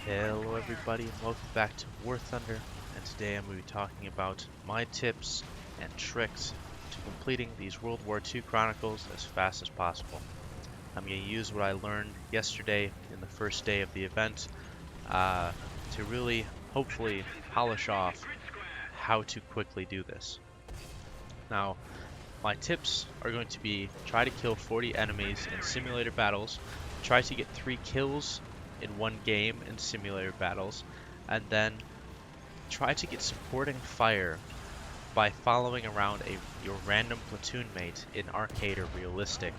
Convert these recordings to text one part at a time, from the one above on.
Hello everybody and welcome back to War Thunder, and today I'm going to be talking about my tips and tricks to completing these World War II Chronicles as fast as possible. I'm going to use what I learned yesterday in the first day of the event to really, hopefully, polish off how to quickly do this. Now, my tips are going to be try to kill 40 enemies in simulator battles, try to get 3 kills in one game in simulator battles, and then try to get supporting fire by following around your random platoon mate in arcade or realistic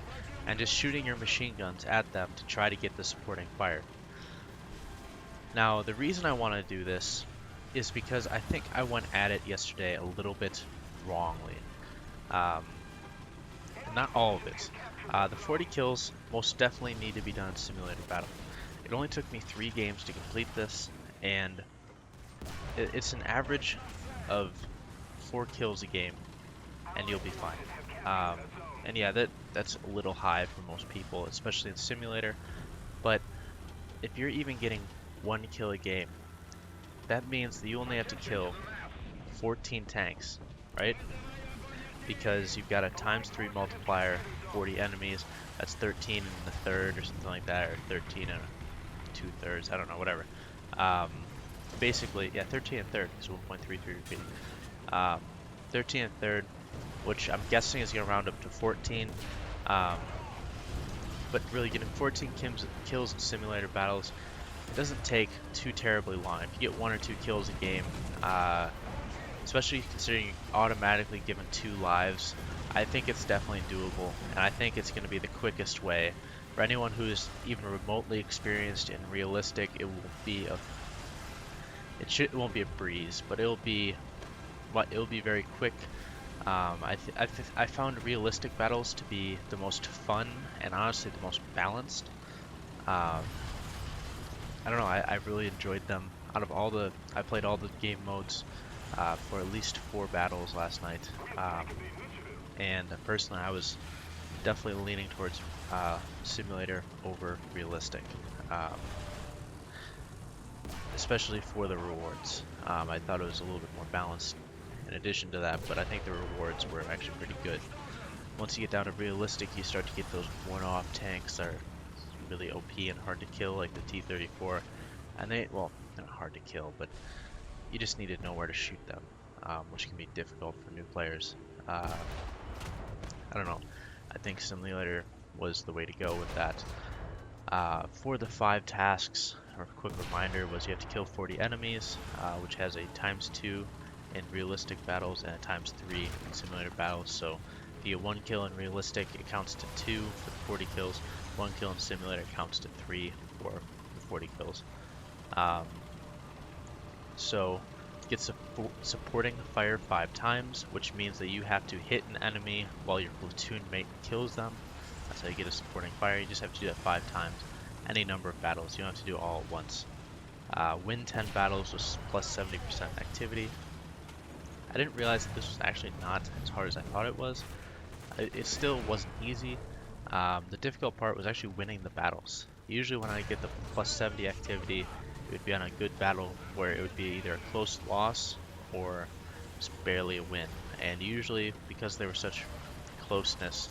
and just shooting your machine guns at them to try to get the supporting fire. Now the reason I want to do this is because I think I went at it yesterday a little bit wrongly. Not all of it. The 40 kills most definitely need to be done in simulator battle. It only took me 3 games to complete this, and it's an average of 4 kills a game, and you'll be fine. And yeah, that's a little high for most people, especially in simulator, but if you're even getting 1 kill a game, that means that you only have to kill 14 tanks, right? Because you've got a ×3 multiplier, 40 enemies, that's 13 and a third or something like that, or 13 and 2/3, I don't know, whatever. Basically, yeah, 13 and third is 1.33 repeating. 13 and third, which I'm guessing is going to round up to 14. But really getting 14 kills in simulator battles, it doesn't take too terribly long. If you get 1 or 2 kills a game, especially considering you're automatically given 2 lives, I think it's definitely doable, and I think it's going to be the quickest way. For anyone who's even remotely experienced in realistic, it won't be a breeze, but it'll be very quick. I found realistic battles to be the most fun and honestly the most balanced. I don't know, I really enjoyed them. I played all the game modes for at least 4 battles last night, and personally I was definitely leaning towards simulator over realistic, especially for the rewards. I thought it was a little bit more balanced in addition to that, but I think the rewards were actually pretty good. Once you get down to realistic, you start to get those one-off tanks that are really OP and hard to kill, like the T-34, and they're not hard to kill, but you just need to know where to shoot them, which can be difficult for new players. I don't know. I think simulator was the way to go with that. For the 5 tasks, or a quick reminder, was you have to kill 40 enemies, which has a ×2 in realistic battles and a ×3 in simulator battles. So if you get 1 kill in realistic, it counts to 2 for the 40 kills. 1 kill in simulator counts to 3 for the 40 kills. So get supporting fire 5 times, which means that you have to hit an enemy while your platoon mate kills them. That's how you get a supporting fire. You just have to do that 5 times, any number of battles. You don't have to do it all at once. Win 10 battles with +70% activity. I didn't realize that this was actually not as hard as I thought it was. It still wasn't easy. The difficult part was actually winning the battles. Usually when I get the +70 activity, it would be on a good battle where it would be either a close loss or just barely a win. And usually, because there was such closeness,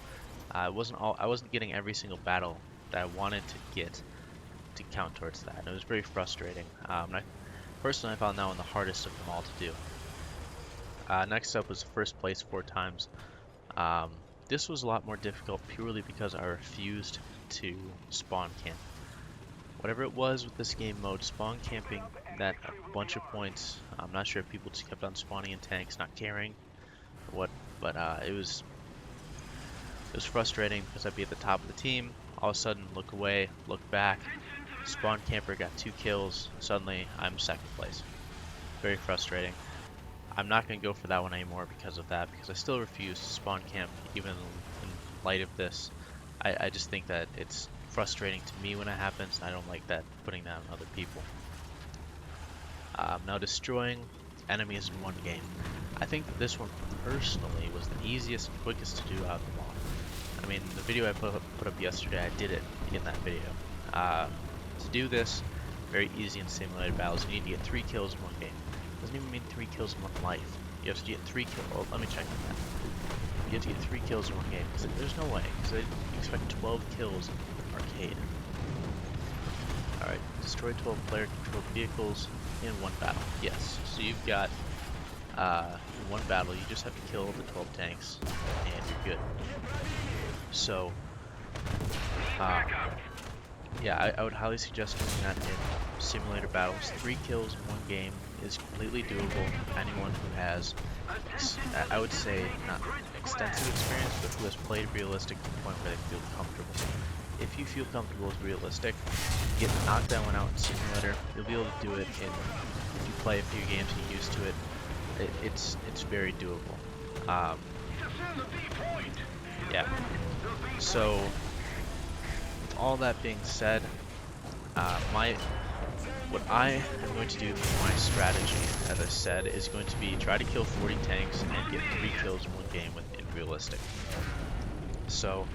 I wasn't getting every single battle that I wanted to get to count towards that. And it was very frustrating. Personally, I found that one the hardest of them all to do. Next up was first place 4 times. This was a lot more difficult purely because I refused to spawn camp. Whatever it was with this game mode, spawn camping that a bunch of points. I'm not sure if people just kept on spawning in tanks, not caring or what, but it was frustrating because I'd be at the top of the team, all of a sudden look away, look back, spawn camper got 2 kills, suddenly I'm 2nd place. Very frustrating. I'm not going to go for that one anymore because of that, because I still refuse to spawn camp even in light of this. I just think that it's frustrating to me when it happens, and I don't like that putting that on other people. Now destroying enemies in one game. I think that this one personally was the easiest and quickest to do out of them all. I mean, the video I put up yesterday, I did it in that video. To do this, Very easy in simulated battles. You need to get 3 kills in one game. Doesn't even mean 3 kills in one life. You have to get 3 kills. Oh, let me check on that. You have to get 3 kills in one game. There's no way, because they expect 12 kills in arcade. Alright, destroy 12 player-controlled vehicles in one battle. Yes, so you've got, in one battle, you just have to kill the 12 tanks, and you're good. So, yeah, I would highly suggest doing that in simulator battles. 3 kills in one game is completely doable. Anyone who has, I would say, not extensive experience, but who has played realistic to the point where they feel comfortable. If you feel comfortable with realistic, you get to knock that one out in simulator. You'll be able to do it in, if you play a few games and get used to it, it's very doable. Yeah. So, with all that being said, what I am going to do for my strategy, as I said, is going to be try to kill 40 tanks and get 3 kills in one game in realistic. So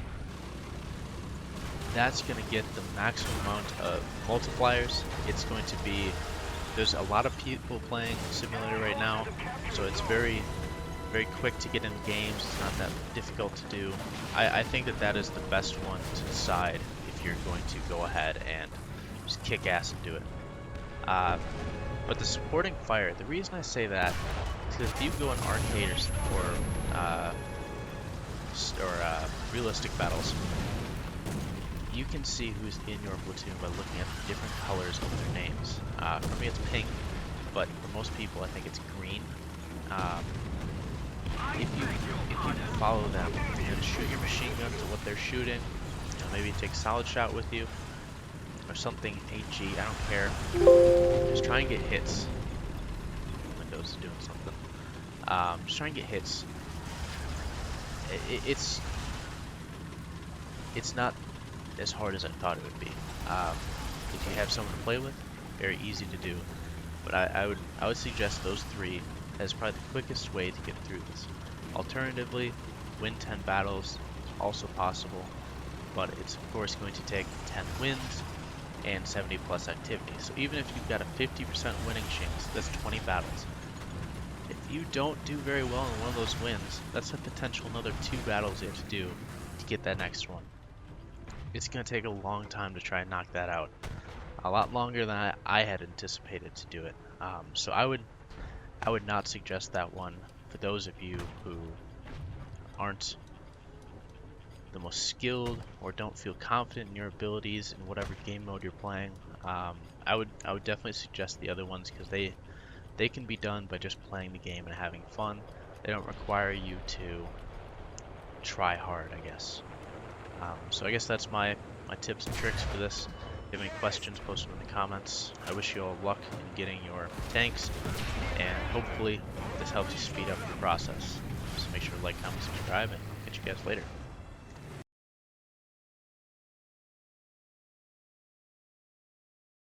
that's going to get the maximum amount of multipliers. It's going to be, there's a lot of people playing simulator right now, so it's very quick to get in games. It's not that difficult to do. I think that is the best one to decide if you're going to go ahead and just kick ass and do it. But the supporting fire, the reason I say that is because if you go in arcade or realistic battles, you can see who's in your platoon by looking at the different colors of their names. For me it's pink, but for most people I think it's green. If you follow them, you're going to shoot your machine gun to what they're shooting. You know, maybe take solid shot with you, or something HG, I don't care. Just try and get hits. Windows is doing something. Just try and get hits. It's not as hard as I thought it would be. If you have someone to play with, very easy to do. But I would suggest those 3 as probably the quickest way to get through this. Alternatively, win 10 battles is also possible, but it's of course going to take 10 wins and 70 plus activity. So even if you've got a 50% winning chance, that's 20 battles. If you don't do very well in one of those wins, that's a potential another 2 battles you have to do to get that next one. It's going to take a long time to try and knock that out. A lot longer than I had anticipated to do it. So I would not suggest that one for those of you who aren't the most skilled or don't feel confident in your abilities in whatever game mode you're playing. I would definitely suggest the other ones because they can be done by just playing the game and having fun. They don't require you to try hard, I guess. So I guess that's my tips and tricks for this. If you have any questions, post them in the comments. I wish you all luck in getting your tanks, and hopefully this helps you speed up the process. So make sure to like, comment, subscribe, and catch you guys later.